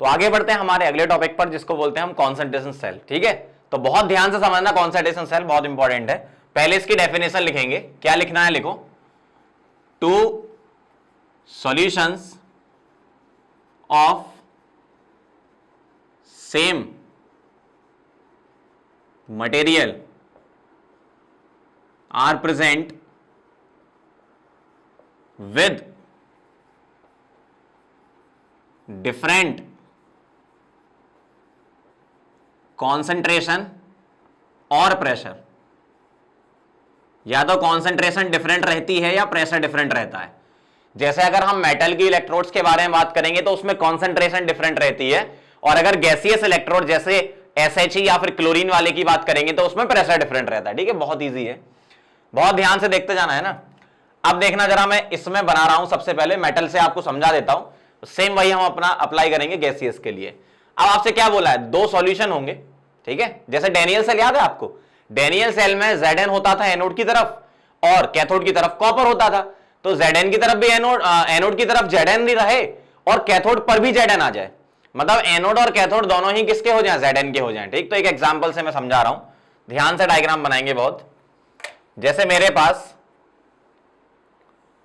तो आगे बढ़ते हैं हमारे अगले टॉपिक पर, जिसको बोलते हैं हम कॉन्सेंट्रेशन सेल। ठीक है, तो बहुत ध्यान से समझना, कॉन्सेंट्रेशन सेल बहुत इंपॉर्टेंट है। पहले इसकी डेफिनेशन लिखेंगे, क्या लिखना है, लिखो, two solutions of same material are present with different concentration और प्रेशर। या तो कॉन्सेंट्रेशन डिफरेंट रहती है या प्रेशर डिफरेंट रहता है। जैसे अगर हम मेटल की इलेक्ट्रोड्स के बारे में बात करेंगे तो उसमें कॉन्सेंट्रेशन डिफरेंट रहती है, और अगर गैसियस इलेक्ट्रोड जैसे SHE या फिर क्लोरीन वाले की बात करेंगे तो उसमें प्रेशर डिफरेंट रहता है। ठीक है, बहुत ईजी है, बहुत ध्यान से देखते जाना है ना। अब देखना जरा, मैं इसमें बना रहा हूं, सबसे पहले मेटल से आपको समझा देता हूं, सेम वही हम अपना अप्लाई करेंगे गैसियस के लिए। अब आपसे क्या बोला है, दो सॉल्यूशन होंगे। ठीक है, जैसे डैनियल सेल याद है आपको, डैनियल सेल में Zn होता था एनोड की तरफ और कैथोड की तरफ कॉपर होता था। तो Zn की तरफ भी एनोड की तरफ Zn भी रहे और कैथोड पर भी Zn आ जाए, मतलब एनोड और कैथोड दोनों ही किसके हो जाए, Zn के हो जाए। ठीक, तो एक एग्जांपल से मैं समझा रहा हूं, ध्यान से डायग्राम बनाएंगे बहुत। जैसे मेरे पास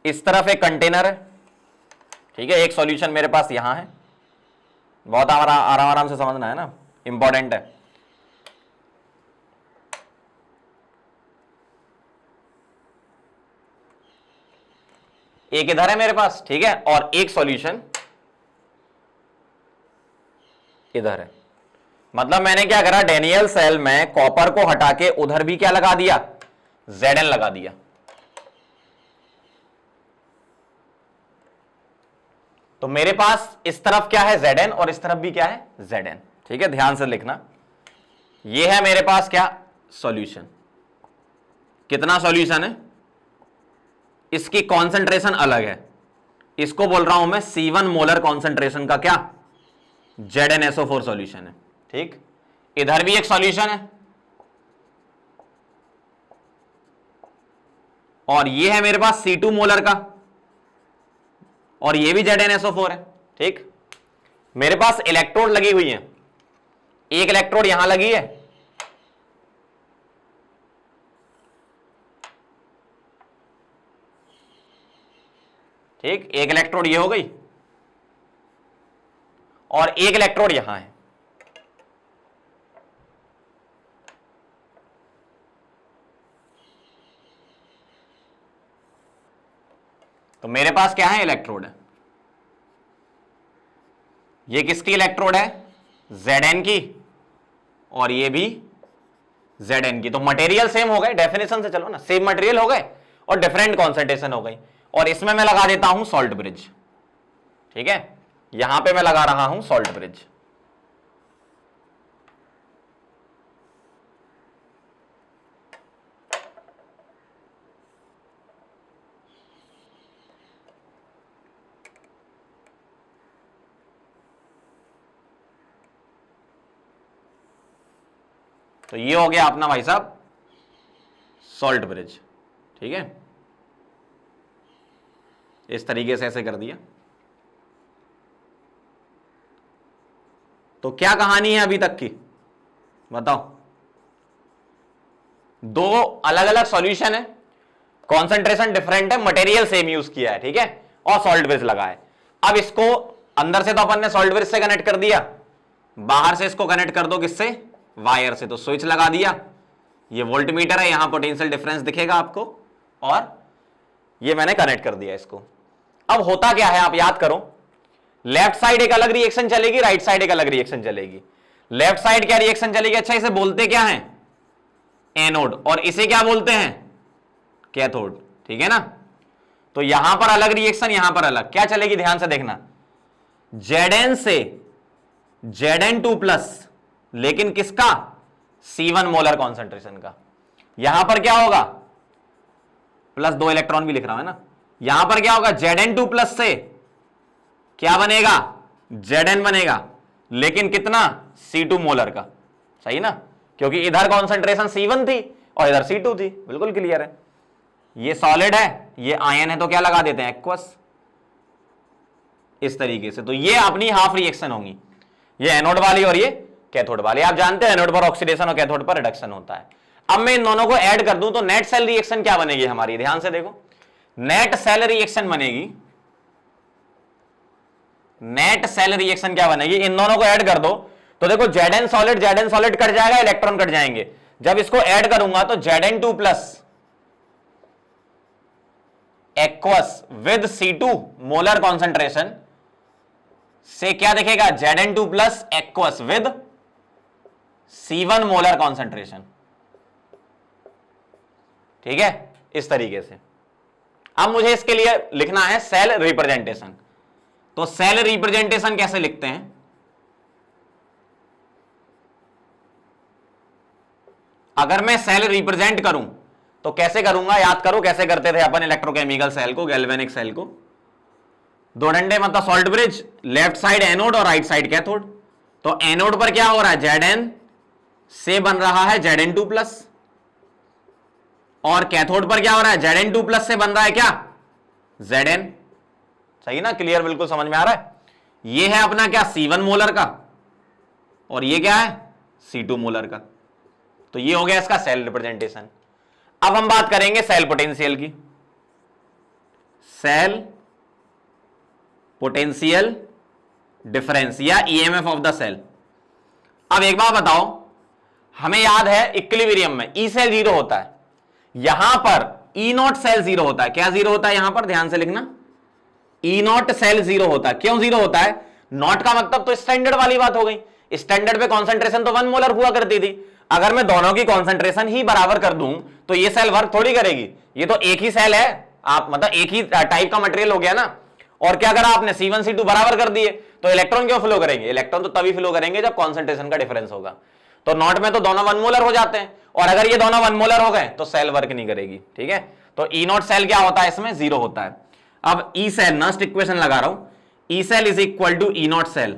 इस तरफ एक कंटेनर है, ठीक है, एक सॉल्यूशन मेरे पास यहां है, बहुत आराम आराम से समझना है ना, इंपॉर्टेंट है। एक इधर है मेरे पास, ठीक है, और एक सॉल्यूशन इधर है। मतलब मैंने क्या करा, डैनियल सेल में कॉपर को हटा के उधर भी क्या लगा दिया, Zn लगा दिया। तो मेरे पास इस तरफ क्या है, Zn, और इस तरफ भी क्या है, Zn। ठीक है, ध्यान से लिखना, ये है मेरे पास क्या, सॉल्यूशन। कितना सॉल्यूशन है, इसकी कॉन्सेंट्रेशन अलग है, इसको बोल रहा हूं मैं C1 मोलर कॉन्सेंट्रेशन का क्या, ZnSO4 सॉल्यूशन है। ठीक, इधर भी एक सॉल्यूशन है और ये है मेरे पास C2 मोलर का, और ये भी ZnSO4 है। ठीक, मेरे पास इलेक्ट्रोड लगी हुई है, एक इलेक्ट्रोड यहां लगी है, ठीक, एक इलेक्ट्रोड ये हो गई और एक इलेक्ट्रोड यहां है। तो मेरे पास क्या है, इलेक्ट्रोड है, ये किसकी इलेक्ट्रोड है, Zn की, और ये भी Zn की। तो मटेरियल सेम हो गए, डेफिनेशन से चलो ना, सेम मटेरियल हो गए और डिफरेंट कॉन्सेंट्रेशन हो गई। और इसमें मैं लगा देता हूं सॉल्ट ब्रिज। ठीक है, यहां पे मैं लगा रहा हूं सॉल्ट ब्रिज। तो ये हो गया अपना भाई साहब सॉल्ट ब्रिज। ठीक है, इस तरीके से ऐसे कर दिया। तो क्या कहानी है अभी तक की, बताओ। दो अलग अलग सॉल्यूशन है, कॉन्सेंट्रेशन डिफरेंट है, मटेरियल सेम यूज किया है, ठीक है, और सॉल्ट ब्रिज लगा है। अब इसको अंदर से तो अपन ने सॉल्ट ब्रिज से कनेक्ट कर दिया, बाहर से इसको कनेक्ट कर दो किससे, वायर से। तो स्विच लगा दिया, ये वोल्ट मीटर है, यहां पोटेंशियल डिफरेंस दिखेगा आपको, और ये मैंने कनेक्ट कर दिया इसको। अब होता क्या है, आप याद करो, लेफ्ट साइड एक अलग रिएक्शन चलेगी, राइट साइड एक अलग रिएक्शन चलेगी। लेफ्ट साइड क्या रिएक्शन चलेगी, अच्छा इसे बोलते क्या है, एनोड, और इसे क्या बोलते हैं, कैथोड। ठीक है ना, तो यहां पर अलग रिएक्शन, यहां पर अलग, क्या चलेगी, ध्यान से देखना, Zn से Zn2+, लेकिन किसका, C1 मोलर कॉन्सेंट्रेशन का। यहां पर क्या होगा, प्लस 2 इलेक्ट्रॉन भी लिख रहा हूं है ना, यहां पर क्या होगा, Zn2+ से क्या बनेगा, Zn बनेगा, लेकिन कितना, C2 मोलर का। सही ना, क्योंकि इधर कॉन्सेंट्रेशन C1 थी और इधर C2 थी, बिल्कुल क्लियर है। ये सॉलिड है, ये आयन है, तो क्या लगा देते हैं, एक्वस, इस तरीके से। तो ये अपनी हाफ रिएक्शन होंगी। ये एनोड वाली और ये कैथोड वाली। आप जानते हैं एनोड पर ऑक्सीडेशन और कैथोड पर रिडक्शन होता है। अब मैं इन दोनों को ऐड कर दूं तो नेट सेल रिएक्शन क्या बनेगी हमारी, ध्यान से देखो। नेट सेल रिएक्शन बनेगी, नेट सेल रिएक्शन क्या बनेगी, इन दोनों को ऐड कर दो तो देखो Zn सॉलिड कट जाएगा, इलेक्ट्रॉन कट जाएंगे। जब इसको ऐड करूंगा तो Zn2 plus aqueous with C2 molar concentration से क्या दिखेगा, Zn2 plus aqueous with C1 molar concentration. ठीक है, इस तरीके से। अब मुझे इसके लिए लिखना है सेल रिप्रेजेंटेशन। तो सेल रिप्रेजेंटेशन कैसे लिखते हैं, अगर मैं सेल रिप्रेजेंट करूं तो कैसे करूंगा, याद करो कैसे करते थे अपन इलेक्ट्रोकेमिकल सेल को, गैल्वेनिक सेल को। दो डंडे मतलब salt bridge, left side anode और राइट साइड कैथोड। तो एनोड पर क्या हो रहा है, Zn से बन रहा है Zn2 प्लस, और कैथोड पर क्या हो रहा है, Zn2 प्लस से बन रहा है क्या, Zn। सही ना, क्लियर, बिल्कुल समझ में आ रहा है। ये है अपना क्या, C1 मोलर का, और ये क्या है, C2 मोलर का। तो ये हो गया इसका सेल रिप्रेजेंटेशन। अब हम बात करेंगे सेल पोटेंशियल की। सेल पोटेंशियल डिफरेंस या ईएमएफ ऑफ द सेल। अब एक बात बताओ, हमें याद है इक्विलिब्रियम में ई सेल 0 होता है, यहां पर ई नॉट सेल 0 होता है। क्या 0 होता है यहां पर, ध्यान से लिखना, ई नॉट सेल 0 होता है। क्यों 0 होता है, नॉट का मतलब तो स्टैंडर्ड वाली बात हो गई। स्टैंडर्ड पे कॉन्सेंट्रेशन तो 1 मोलर हुआ करती थी। अगर मैं दोनों की कॉन्सेंट्रेशन ही बराबर कर दूं तो ये सेल वर्क थोड़ी करेगी, ये तो एक ही सेल है, आप मतलब एक ही टाइप का मटेरियल हो गया ना। और क्या करा आपने, C1 C2 बराबर कर दिए, तो इलेक्ट्रॉन क्यों फ्लो करेंगे, इलेक्ट्रॉन तो तभी फ्लो करेंगे जब कॉन्सेंट्रेशन का डिफरेंस होगा। तो नॉट में तो दोनों 1 मोलर हो जाते हैं, और अगर ये दोनों 1 मोलर हो गए तो सेल वर्क नहीं करेगी। ठीक है, तो ई नॉट सेल क्या होता है, इसमें 0 होता है। अब ई सेल, नस्ट इक्वेशन लगा रहा हूं, E cell is equal to E not cell,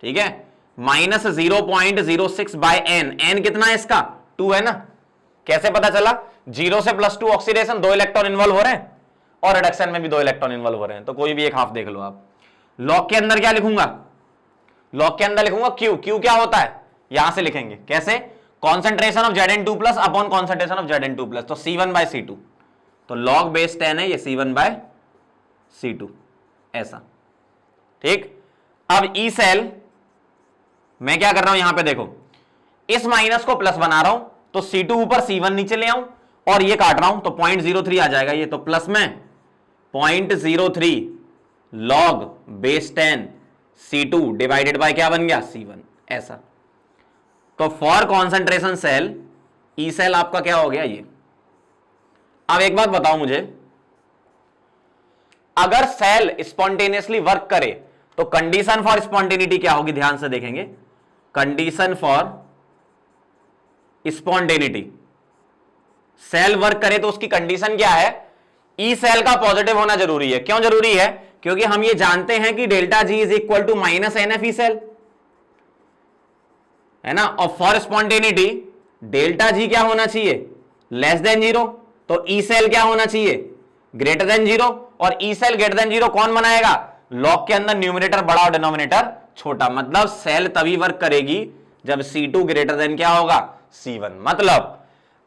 ठीक है, माइनस 0.06 बाय एन। एन कितना है इसका, 2 है ना। कैसे पता चला, 0 से +2 ऑक्सीडेशन, 2 इलेक्ट्रॉन इन्वॉल्व हो रहे हैं, और रिडक्शन में भी 2 इलेक्ट्रॉन इन्वॉल्व हो रहे हैं, तो कोई भी एक हाफ देख लो आप। लॉग के अंदर क्या लिखूंगा, लॉग के अंदर लिखूंगा क्यू। क्यू क्या होता है, यहां से लिखेंगे कैसे, concentration of Zn2 plus upon concentration of Zn2 plus, तो C1 बाय C2। तो लॉग बेस 10 है, ये C1 बाय C2 ऐसा। ठीक, अब ई सेल मैं क्या कर रहा हूं, यहां पे देखो, इस माइनस को प्लस बना रहा हूं, तो C2 ऊपर C1 नीचे ले आऊं, और ये काट रहा हूं तो 0.03 आ जाएगा ये, तो प्लस में 0.03 log base 10 C2 divided by क्या बन गया, C1 ऐसा। तो for concentration cell E cell आपका क्या हो गया ये। अब एक बात बताओ मुझे, अगर सेल स्पॉन्टेनियसली वर्क करे तो कंडीशन फॉर स्पॉन्टेनिटी क्या होगी, ध्यान से देखेंगे। Condition for spontaneity, cell work करे तो उसकी कंडीशन क्या है, ई सेल का पॉजिटिव होना जरूरी है। क्यों जरूरी है, क्योंकि हम ये जानते हैं कि delta G is equal to minus NF E cell, है ना। और फॉर स्पॉन्टेनिटी डेल्टा जी क्या होना चाहिए, लेस देन 0, तो ई सेल क्या होना चाहिए, ग्रेटर देन 0। और ई सेल ग्रेटर देन 0 कौन बनाएगा, लॉग के अंदर न्यूमरेटर बड़ा और डिनोमिनेटर छोटा। मतलब सेल तभी वर्क करेगी जब C2 ग्रेटर देन क्या होगा, C1। मतलब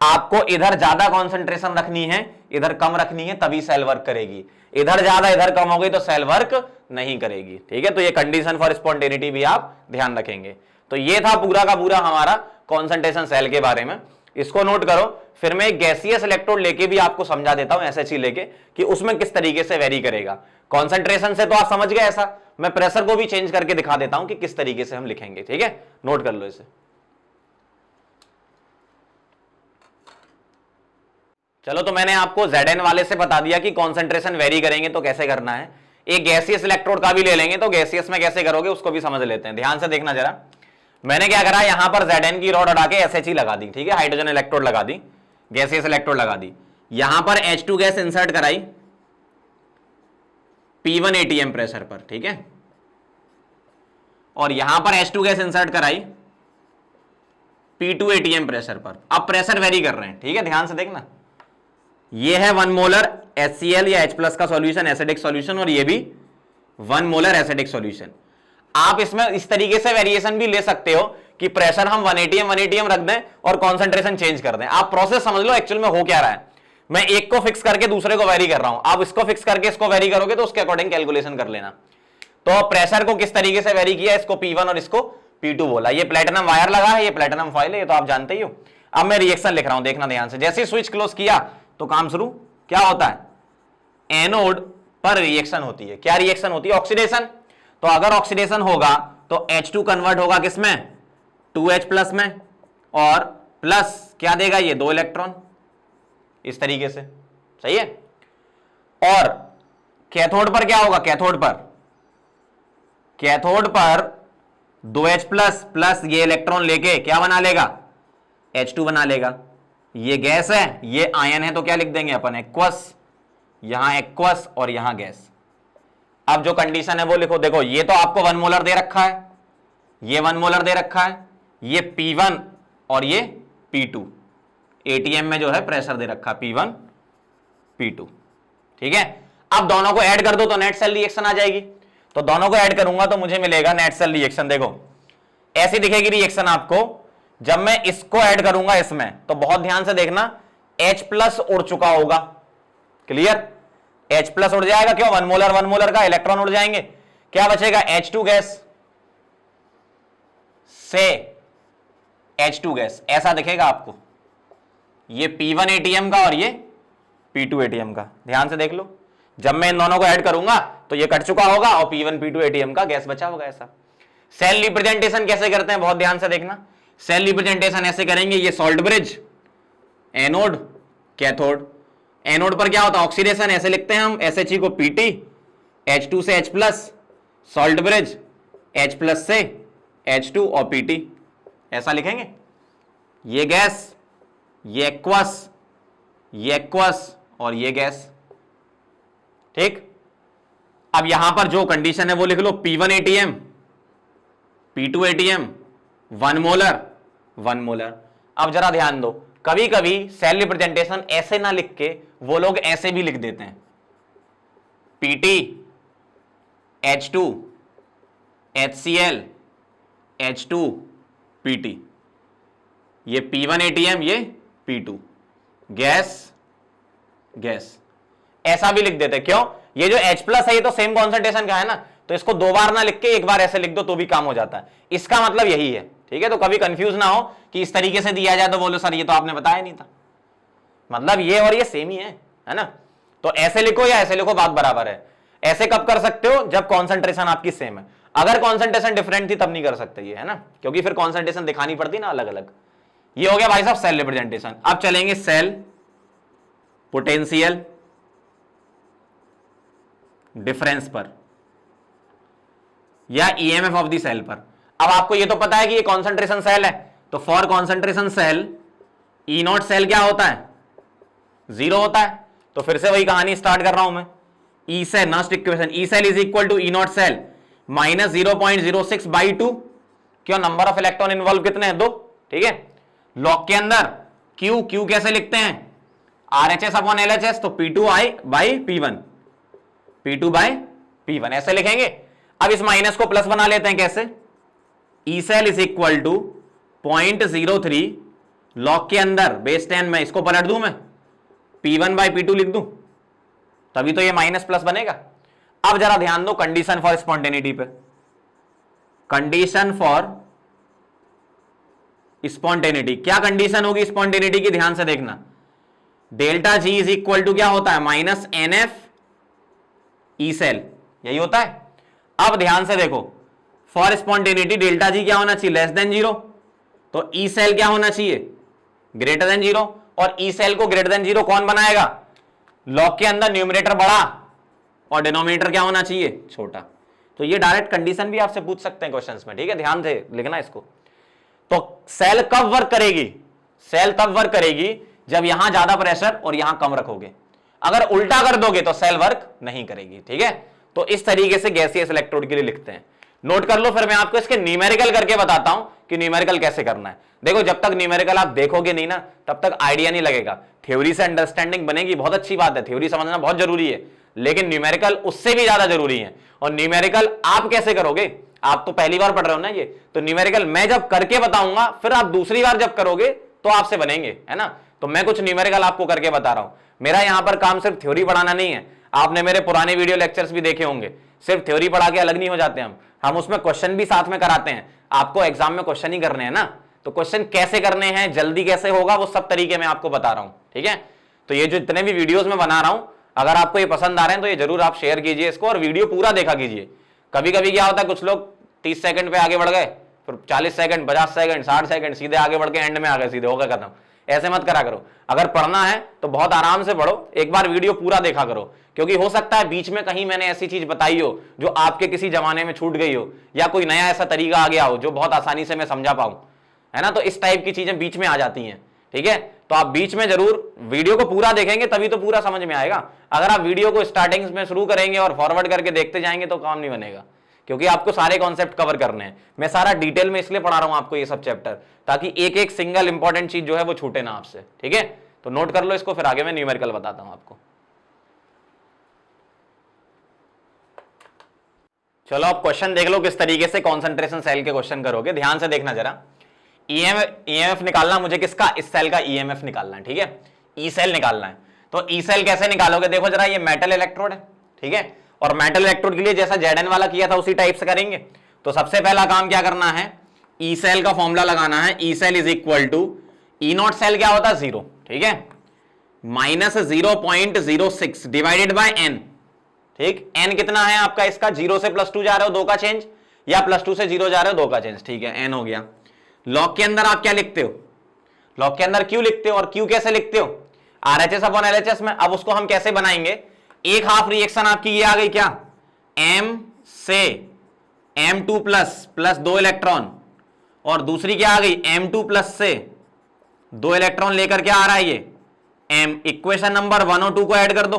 आपको इधर ज्यादा कॉन्सेंट्रेशन रखनी है, इधर कम रखनी है, तभी सेल वर्क करेगी। इधर ज्यादा इधर कम हो गई तो सेल वर्क नहीं करेगी। ठीक है, तो ये कंडीशन फॉर स्पॉन्टेनिटी भी आप ध्यान रखेंगे। तो ये था पूरा का पूरा हमारा कॉन्सेंट्रेशन सेल के बारे में, इसको नोट करो। फिर मैं एक गैसियस इलेक्ट्रोड लेके भी आपको समझा देता हूं, SHE लेके, कि उसमें किस तरीके से वेरी करेगा। कॉन्सेंट्रेशन से तो आप समझ गए, ऐसा मैं प्रेशर को भी चेंज करके दिखा देता हूं कि किस तरीके से हम लिखेंगे। ठीक है, नोट कर लो इसे। चलो, तो मैंने आपको Zn वाले से बता दिया कि कॉन्सेंट्रेशन वेरी करेंगे तो कैसे करना है। एक गैसियस इलेक्ट्रोड का भी ले लेंगे, तो गैसियस में कैसे करोगे उसको भी समझ लेते हैं। ध्यान से देखना जरा, मैंने क्या करा, यहां पर Zn की रॉड हटा के SHE लगा दी। ठीक है, हाइड्रोजन इलेक्ट्रोड लगा दी, गैसियस इलेक्ट्रोड लगा दी। यहां पर H2 गैस इंसर्ट कराई P1 ATM प्रेशर पर। ठीक है, और यहां पर H2 गैस इंसर्ट कराई P2 ATM प्रेशर पर। अब प्रेशर वेरी कर रहे हैं। ठीक है, ध्यान से देखना, ये है 1 मोलर HCl या H+ का सॉल्यूशन, एसिडिक सॉल्यूशन, और ये भी 1 मोलर एसिडिक सॉल्यूशन। आप इसमें इस तरीके से वेरिएशन भी ले सकते हो कि प्रेशर हम 1 atm रख दें और कॉन्सेंट्रेशन चेंज कर दें। आप प्रोसेस समझ लो एक्चुअल में हो क्या रहा है। मैं एक को फिक्स करके दूसरे को वेरी कर रहा हूं, आप इसको फिक्स करके इसको वेरी करोगे तो उसके अकॉर्डिंग कैलकुलेशन कर लेना। तो प्रेशर को किस तरीके से वेरी किया, इसको P1 और इसको P2 बोला। ये प्लेटिनम वायर लगा है, ये प्लेटिनम फॉइल है, ये तो आप जानते ही हो। अब मैं रिएक्शन लिख रहा हूं, देखना ध्यान से। जैसे ही स्विच क्लोज किया तो काम शुरू, क्या होता है, एनोड पर रिएक्शन होती है। क्या रिएक्शन होती है, ऑक्सीडेशन। तो अगर ऑक्सीडेशन होगा तो H2 कन्वर्ट होगा किसमें, 2H प्लस में, और प्लस क्या देगा ये 2 इलेक्ट्रॉन, इस तरीके से, सही है। और कैथोड पर क्या होगा, कैथोड पर 2H प्लस प्लस ये इलेक्ट्रॉन लेके क्या बना लेगा, H2 बना लेगा। ये गैस है, ये आयन है, तो क्या लिख देंगे अपन, एक्वस, यहां एक्वस और यहां गैस। अब जो कंडीशन है वो लिखो। देखो ये तो आपको 1 मोलर दे रखा है, ये 1 मोलर दे रखा है, ये P1 और ये P2, एटीएम में जो है प्रेशर दे रखा P1 P2, ठीक है। अब दोनों को ऐड कर दो तो नेट सेल रिएक्शन आ जाएगी। तो दोनों को ऐड करूंगा तो मुझे मिलेगा नेट सेल रिएक्शन। देखो ऐसी दिखेगी रिएक्शन आपको। जब मैं इसको ऐड करूंगा इसमें, तो बहुत ध्यान से देखना, H प्लस उड़ चुका होगा, क्लियर, H प्लस उड़ जाएगा, क्यों, 1 मोलर का इलेक्ट्रॉन उड़ जाएंगे। क्या बचेगा, H2 गैस से H2 गैस, ऐसा दिखेगा आपको। ये P1 एटीएम का और ये P2 एटीएम का, ध्यान से देख लो। जब मैं इन दोनों को ऐड करूंगा तो ये कट चुका होगा और P1 P2 एटीएम का गैस बचा होगा ऐसा। सेल रिप्रेजेंटेशन कैसे करते हैं, बहुत ध्यान से देखना। सेल रिप्रेजेंटेशन ऐसे करेंगे, ये salt bridge, anode, cathode. Anode पर क्या होता है, ऑक्सीडेशन, ऐसे लिखते हैं हम, SHE को PT, H2 से H plus, salt bridge, H plus से H2 और PT, ऐसा लिखेंगे। ये गैस, ये एक्वस, ये एक्वस और ये गैस, ठीक। अब यहां पर जो कंडीशन है वो लिख लो, P1 ATM, P2 ATM, 1 molar. अब जरा ध्यान दो, कभी कभी सेल रिप्रेजेंटेशन ऐसे ना लिख के वो लोग ऐसे भी लिख देते हैं, PT, H2, HCl, H2, PT, ये P1 एटीएम, ये P2 गैस, ऐसा भी लिख देते। क्यों, ये जो H प्लस है ये तो सेम कॉन्सेंट्रेशन का है ना, तो इसको 2 बार ना लिख के 1 बार ऐसे लिख दो तो भी काम हो जाता है। इसका मतलब यही है, ठीक है। तो कभी कंफ्यूज ना हो कि इस तरीके से दिया जाए तो बोलो सर ये तो आपने बताया नहीं था, मतलब ये और ये सेम ही है ना। तो ऐसे लिखो या ऐसे लिखो, बात बराबर है। ऐसे कब कर सकते हो, जब कॉन्सेंट्रेशन आपकी सेम है। अगर कॉन्सेंट्रेशन डिफरेंट थी तब नहीं कर सकते ये, है ना, क्योंकि फिर कॉन्सेंट्रेशन दिखानी पड़ती ना अलग अलग। ये हो गया भाई साहब सेल रिप्रेजेंटेशन। अब चलेंगे सेल पोटेंशियल डिफरेंस पर या ईएमएफ ऑफ द सेल पर। अब आपको ये तो पता है कि ये कॉन्सेंट्रेशन सेल है, तो for concentration cell E not cell क्या होता है, 0 होता है। तो फिर से वही कहानी स्टार्ट कर रहा हूं मैं, E cell Nernst equation, E cell is equal to E not cell minus 0.06/2। क्यों, नंबर ऑफ इलेक्ट्रॉन इन्वॉल्व कितने हैं, 2, ठीक है। लॉग के अंदर क्यू कैसे लिखते हैं, RHS अपॉन LHS, तो P2I बाई P1, P2/P1 ऐसे लिखेंगे। अब इस माइनस को प्लस बना लेते हैं, कैसे, E cell is equal to 0.03 log के अंदर बेस 10 में, इसको पलट दूं मैं, P1/P2 लिख दूं, तभी तो ये माइनस प्लस बनेगा। अब जरा ध्यान दो कंडीशन फॉर स्पॉन्टेनिटी पे। कंडीशन फॉर स्पॉन्टेनिटी, क्या कंडीशन होगी स्पॉन्टेनिटी की, ध्यान से देखना। Delta G is equal to क्या होता है, माइनस NF ई सेल, यही होता है। अब ध्यान से देखो, फॉर स्पॉन्टेनिटी डेल्टा जी क्या होना चाहिए, लेस देन 0, तो ई सेल क्या होना चाहिए, ग्रेटर देन 0। और ई सेल को ग्रेटर देन 0 कौन बनाएगा, लॉग के अंदर न्यूमरेटर बड़ा और डिनोमिनेटर क्या होना चाहिए, छोटा। तो ये डायरेक्ट कंडीशन भी आपसे पूछ सकते हैं क्वेश्चंस में, ठीक है, ध्यान से लिखना इसको। तो सेल कब वर्क करेगी, सेल तब वर्क करेगी जब यहां ज्यादा प्रेशर और यहां कम रखोगे। अगर उल्टा कर दोगे तो सेल वर्क नहीं करेगी, ठीक है। तो इस तरीके से गैसियस इलेक्ट्रोड के लिए लिखते हैं, नोट कर लो। फिर मैं आपको इसके न्यूमेरिकल करके बताता हूं कि न्यूमेरिकल कैसे करना है। देखो जब तक न्यूमेरिकल आप देखोगे नहीं ना, तब तक आइडिया नहीं लगेगा। थ्योरी से अंडरस्टैंडिंग बनेगी, बहुत अच्छी बात है, थ्योरी समझना बहुत जरूरी है, लेकिन न्यूमेरिकल उससे भी ज्यादा जरूरी है। और न्यूमेरिकल आप कैसे करोगे, आप तो पहली बार पढ़ रहे हो ना ये, तो न्यूमेरिकल मैं जब करके बताऊंगा फिर आप दूसरी बार जब करोगे तो आपसे बनेंगे, है ना। तो मैं कुछ न्यूमेरिकल आपको करके बता रहा हूं। मेरा यहां पर काम सिर्फ थ्योरी पढ़ाना नहीं है। आपने मेरे पुराने वीडियो लेक्चर्स भी देखे होंगे, सिर्फ थ्योरी पढ़ा के अलग नहीं हो जाते हम उसमें क्वेश्चन भी साथ में कराते हैं। आपको एग्जाम में क्वेश्चन ही करने हैं ना, तो क्वेश्चन कैसे करने हैं, जल्दी कैसे होगा, वो सब तरीके मैं आपको बता रहा हूं, ठीक है। तो ये जो इतने भी वीडियोस में बना रहा हूं, अगर आपको ये पसंद आ रहे हैं तो ये जरूर आप शेयर कीजिए इसको और वीडियो पूरा देखा कीजिए। कभी कभी क्या होता है, कुछ लोग 30 सेकंड पे आगे बढ़ गए, फिर 40 सेकंड, 50 सेकंड, 60 सेकंड, सीधे आगे बढ़ के एंड में आ गए, सीधे होगा खत्म। ऐसे मत करा करो। अगर पढ़ना है तो बहुत आराम से पढ़ो, एक बार वीडियो पूरा देखा करो, क्योंकि हो सकता है बीच में कहीं मैंने ऐसी चीज बताई हो जो आपके किसी जमाने में छूट गई हो, या कोई नया ऐसा तरीका आ गया हो जो बहुत आसानी से मैं समझा पाऊं, है ना। तो इस टाइप की चीजें बीच में आ जाती हैं, ठीक है। तो आप बीच में जरूर वीडियो को पूरा देखेंगे तभी तो पूरा समझ में आएगा। अगर आप वीडियो को स्टार्टिंग में शुरू करेंगे और फॉरवर्ड करके देखते जाएंगे तो काम नहीं बनेगा, क्योंकि आपको सारे कॉन्सेप्ट कवर करने हैं। मैं सारा डिटेल में इसलिए पढ़ा रहा हूं आपको ये सब चैप्टर, ताकि एक एक सिंगल इंपॉर्टेंट चीज जो है वो छूटे ना आपसे, ठीक है। तो नोट कर लो इसको, फिर आगे मैं न्यूमेरिकल बताता हूं आपको। चलो अब क्वेश्चन देख लो किस तरीके से कंसंट्रेशन सेल के क्वेश्चन करोगे, ध्यान से देखना जरा। ईएमएफ निकालना मुझे किसका, इस सेल का ईएमएफ निकालना है, ठीक है। ई सेल निकालना है। तो ई सेल कैसे निकालोगे, देखो जरा, ये मेटल इलेक्ट्रोड है, ठीक है, और मेटल इलेक्ट्रोड के लिए जैसा Zn वाला किया था उसी टाइप से करेंगे। तो सबसे पहला काम क्या करना है, ई सेल का फॉर्मूला लगाना है। E cell is equal to, E not cell क्या होता है, 0, ठीक है, माइनस 0.06 डिवाइडेड बाय एन, ठीक। एन कितना है आपका इसका, 0 से +2 जा रहे हो 2 का चेंज, या +2 से 0 जा रहे हो 2 का चेंज, ठीक है, एन हो गया। लॉग के अंदर आप क्या लिखते हो, लॉग के अंदर क्यू लिखते हो, और क्यू कैसे लिखते हो, RHS अपॉन LHS में। अब उसको हम कैसे बनाएंगे, एक हाफ रिएक्शन आपकी ये आ गई क्या, M से M2 प्लस 2 इलेक्ट्रॉन, और दूसरी क्या आ गई, M2 प्लस से 2 इलेक्ट्रॉन लेकर क्या आ रहा है ये M। इक्वेशन नंबर 1 और 2 को ऐड कर दो।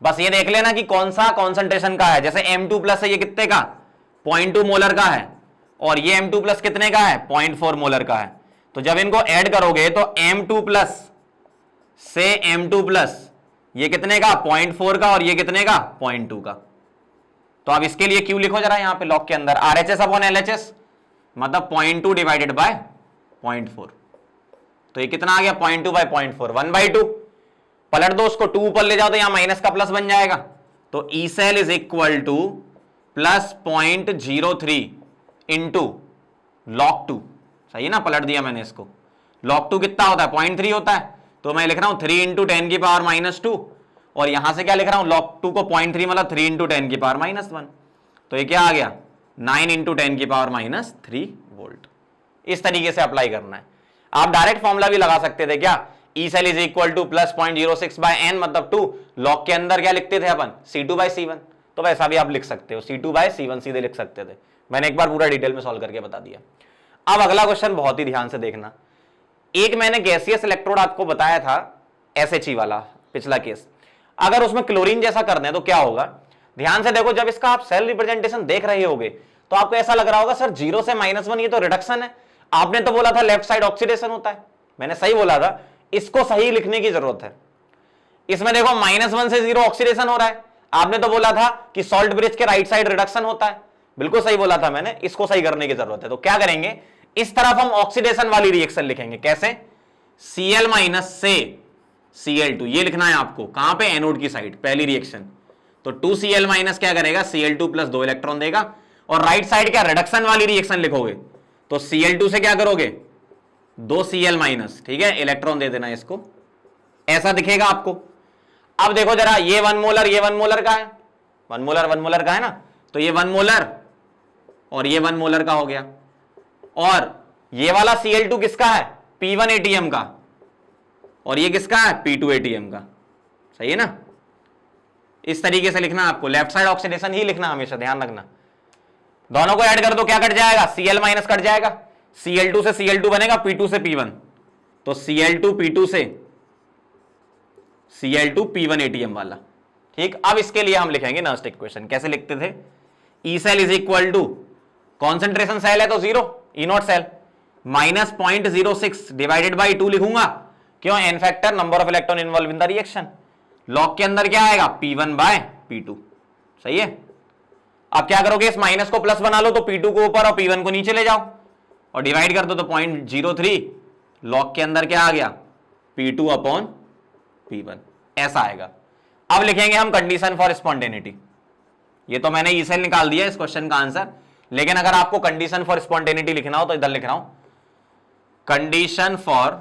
बस ये देख लेना कि कौन सा कॉन्सेंट्रेशन का है। जैसे M2 प्लस है, ये कितने का, 0.2 मोलर का है, और ये M2 प्लस कितने का है, 0.4 मोलर का है। तो जब इनको ऐड करोगे तो M2 प्लस से M2 प्लस ये कितने का, 0.4 का, और ये कितने का, 0.2 का। तो अब इसके लिए Q लिखो जरा यहां पे लॉग के अंदर, RHS अपॉन LHS, मतलब 0.2 डिवाइडेड बाय 0.4। तो ये कितना आ गया, 0.2 बाय 0.4, 1/2। पलट दो उसको, 2 ऊपर ले जाओ तो यहां माइनस का प्लस बन जाएगा। तो E cell is equal to plus 0.03 into log 2, सही है ना, पलट दिया मैंने इसको। log 2 कितना होता है, 0.3 होता है, तो मैं लिख रहा हूं 3 इंटू 10 की पावर -2, और यहां से क्या लिख रहा हूं, log 2 को 0.3 मतलब 3 इंटू 10 की पावर -1। तो ये क्या आ गया, 9 इंटू 10 की पावर -3 वोल्ट। इस तरीके से अप्लाई करना है। आप डायरेक्ट फॉर्मूला भी लगा सकते थे क्या, E cell is equal to plus 0.06 by N मतलब 2, लॉग के अंदर क्या लिखते थे अपन, C2 बाय C1। तो वैसा भी आप लिख सकते हो, C2 बाय C1 सीधे लिख सकते थे। मैंने एक बार पूरा डिटेल में सॉल्व करके बता दिया। अब अगला क्वेश्चन बहुत ही ध्यान से देखना। एक मैंने गैसियस इलेक्ट्रोड आपको बताया था, SHE वाला पिछला केस। अगर उसमें क्लोरीन जैसा कर दें तो क्या होगा, ध्यान से देखो। जब इसका आप सेल रिप्रेजेंटेशन देख रहे होगे तो आपको ऐसा लग रहा होगा सर 0 से -1 ये तो रिडक्शन है, आपने तो बोला था लेफ्ट साइड ऑक्सीडेशन होता है। मैंने सही बोला था, इसको सही लिखने की जरूरत है। इसमें देखो -1 से 0 ऑक्सीडेशन हो रहा है, आपने तो बोला था कि सॉल्ट ब्रिज के राइट साइड रिडक्शन होता है, बिल्कुल सही बोला था मैंने। इसको सही करने की जरूरत है। तो क्या करेंगे, इस तरफ हम ऑक्सीडेशन वाली रिएक्शन लिखेंगे। कैसे, Cl माइनस से Cl2, ये लिखना है आपको, कहां पे, एनोड की साइड, पहली रिएक्शन। तो 2Cl माइनस क्या करेगा, Cl2 प्लस 2 इलेक्ट्रॉन देगा, और राइट साइड क्या, रिडक्शन वाली रिएक्शन लिखोगे तो Cl2 से क्या करोगे, 2Cl माइनस, ठीक है, इलेक्ट्रॉन दे देना इसको, ऐसा दिखेगा आपको। अब देखो जरा, ये 1 मोलर ये 1 मोलर का है, 1 मोलर का है ना, तो ये 1 मोलर और ये 1 मोलर का हो गया। और ये वाला Cl2 किसका है, P1 ATM का, और ये किसका है, P2 ATM का, सही है ना। इस तरीके से लिखना आपको, लेफ्ट साइड ऑक्सीडेशन ही लिखना हमेशा, ध्यान रखना। दोनों को ऐड कर दो, क्या कट जाएगा, Cl माइनस कट जाएगा, Cl2 से Cl2 बनेगा, P2 से P1, तो Cl2 P2 से Cl2 P1 ATM वाला, ठीक। अब इसके लिए हम लिखेंगे नेक्स्ट इक्वेशन, कैसे लिखते थे, E cell is equal to, concentration cell है तो 0, E not cell, minus 0.06 divided by 2 लिखूंगा, क्यों, n factor, number of electron involve in the reaction. Log के अंदर क्या आएगा, P1 बाय P2, सही है। अब क्या करोगे, इस माइनस को प्लस बना लो तो P2 को ऊपर और P1 को नीचे ले जाओ और डिवाइड कर दो तो 0.03 लॉग के अंदर क्या आ गया, P2 अपॉन P1 ऐसा आएगा। अब लिखेंगे हम कंडीशन फॉर स्पॉन्टेनिटी। ये तो मैंने ई सेल निकाल दिया इस क्वेश्चन का आंसर, लेकिन अगर आपको कंडीशन फॉर स्पॉन्टेनिटी लिखना हो तो इधर लिख रहा हूं, condition for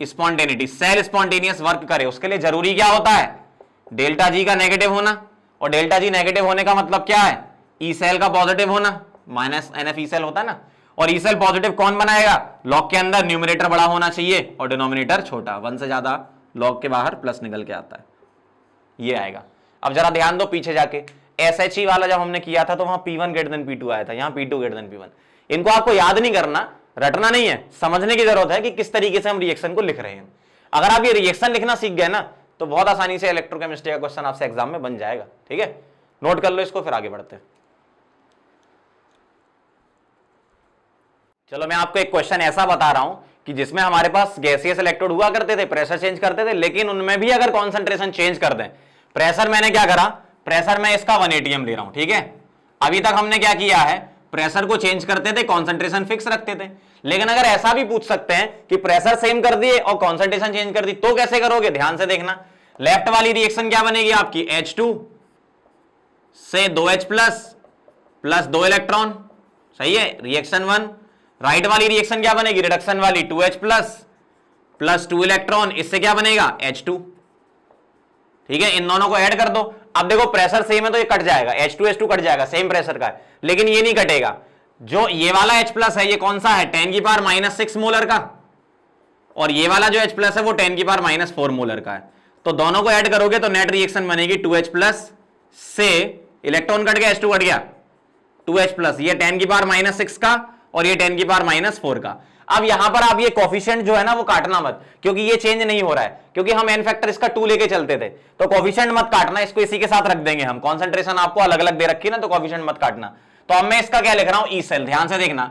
spontaneity, cell spontaneous work करे उसके लिए जरूरी क्या होता है, डेल्टा जी का नेगेटिव होना, और डेल्टा जी नेगेटिव होने का मतलब क्या है, ई सेल का पॉजिटिव होना, माइनस NF ई सेल होता है ना, और ई सेल पॉजिटिव कौन बनाएगा, लॉग के अंदर न्यूमरेटर बड़ा होना चाहिए और डिनोमिनेटर छोटा, 1 से ज्यादा लॉग के बाहर प्लस निकल के आता है, ये आएगा। अब जरा ध्यान दो पीछे जाके, SHE वाला जब हमने किया था तो वहां P1 ग्रेटर देन P2 आया था, यहां P2 ग्रेटर देन P1। इनको आपको याद नहीं करना, रटना नहीं है, समझने की जरूरत है कि किस तरीके से हम रिएक्शन को लिख रहे हैं। अगर आप ये रिएक्शन लिखना सीख गए ना तो बहुत आसानी से इलेक्ट्रोकेमिस्ट्री का क्वेश्चन आपसे एग्जाम में बन जाएगा। ठीक है, नोट कर लो इसको, फिर आगे बढ़ते हैं। चलो मैं आपको एक क्वेश्चन ऐसा बता रहा हूं कि जिसमें हमारे पास गैसियस इलेक्ट्रोड हुआ करते थे, प्रेशर चेंज करते थे, लेकिन उनमें भी अगर कॉन्सेंट्रेशन चेंज कर दें, प्रेशर मैंने क्या करा, प्रेशर मैं इसका 1 atm ले रहा हूं। ठीक है, अभी तक हमने क्या किया है, प्रेशर को चेंज करते थे, कॉन्सेंट्रेशन फिक्स रखते थे, लेकिन अगर ऐसा भी पूछ सकते हैं कि प्रेशर सेम कर दिए और कॉन्सेंट्रेशन चेंज कर दी तो कैसे करोगे, ध्यान से देखना। लेफ्ट वाली रिएक्शन क्या बनेगी आपकी, H2 से 2H प्लस 2 इलेक्ट्रॉन, सही है, रिएक्शन 1। राइट वाली रिएक्शन क्या बनेगी, रिडक्शन वाली, 2H प्लस 2 इलेक्ट्रॉन, इससे क्या बनेगा, H2। ठीक है, इन दोनों को ऐड कर दो। अब देखो प्रेशर सेम है तो ये कट जाएगा, H2 कट जाएगा, सेम प्रेशर का है, लेकिन ये नहीं कटेगा। जो ये वाला H+ है ये कौन सा है, 10⁻⁻6 मोलर का, और ये वाला जो H+ है वो 10⁻⁻4 मोलर का है। तो दोनों को ऐड करोगे तो नेट रिएक्शन बनेगी 2H+ से इलेक्ट्रॉन कट गया, H2 कट गया, 2H+, ये 10⁻⁻6 का और ये 10⁻⁻4 का। अब यहां पर आप ये कोफिशिएंट जो है ना वो काटना मत, क्योंकि ये चेंज नहीं हो रहा है, क्योंकि हम n फैक्टर इसका 2 लेके चलते थे, तो कोफिशिएंट मत काटना, इसको इसी के साथ रख देंगे हम। कॉन्सेंट्रेशन आपको अलग अलग दे रखी है ना, तो कोफिशिएंट मत काटना। तो अब मैं इसका क्या लिख रहा हूं, ई सेल, ध्यान से देखना,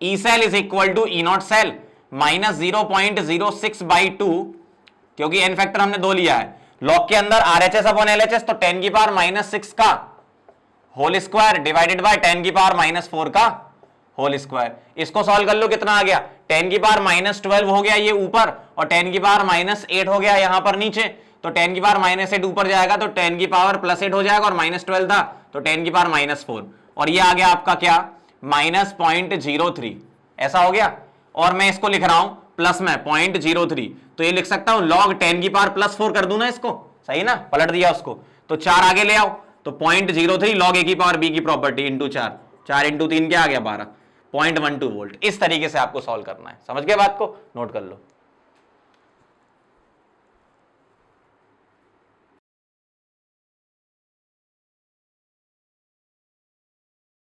E cell is equal to E0 cell minus 0.06/2, क्योंकि n फैक्टर हमने 2 लिया है, लॉग के अंदर RHS अपॉन LHS, तो 10⁻⁻6 का होल स्क्वायर डिवाइडेड बाय 10⁻⁻4 का होल स्क्वायर। इसको सॉल्व कर लो, कितना आ गया, 10⁻⁻12 हो गया ये ऊपर, और 10⁻⁻8 हो गया यहां पर नीचे, तो 10⁻⁻8 ऊपर जाएगा तो 10⁻+8 हो जाएगा, और -12 था तो 10⁻⁻4, और ये आ गया आपका क्या, -0.03, ऐसा हो गया। और मैं इसको लिख रहा हूं प्लस में 0.03, तो ये लिख सकता हूं log 10⁻+4 कर दूं ना इसको, सही ना, पलट दिया उसको, तो 4 आगे ले आओ, तो 0.03 log A⁻B की प्रॉपर्टी इंटू 4, 4 इंटू 3 क्या आ गया, 12.12 वोल्ट। इस तरीके से आपको सॉल्व करना है, समझ गए बात को, नोट कर लो।